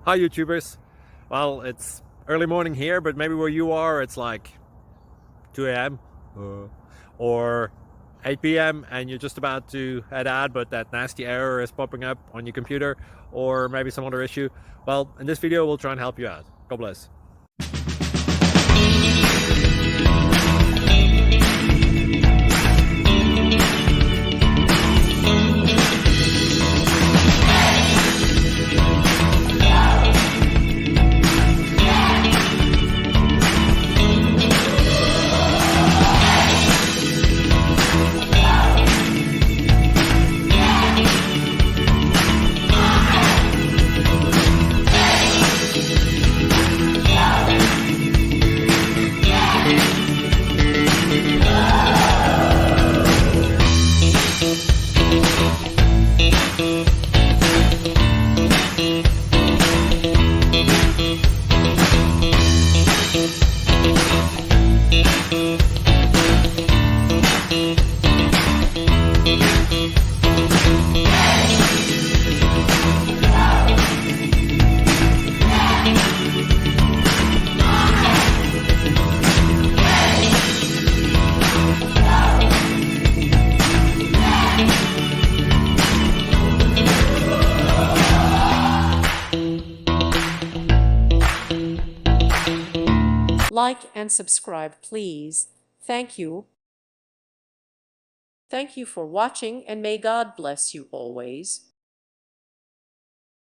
Hi YouTubers. Well, it's early morning here, but maybe where you are it's like 2 a.m. or 8 p.m. and you're just about to head out, but that nasty error is popping up on your computer, or maybe some other issue. Well, in this video we'll try and help you out. God bless. Like and subscribe, please. Thank you. Thank you for watching, and may God bless you always.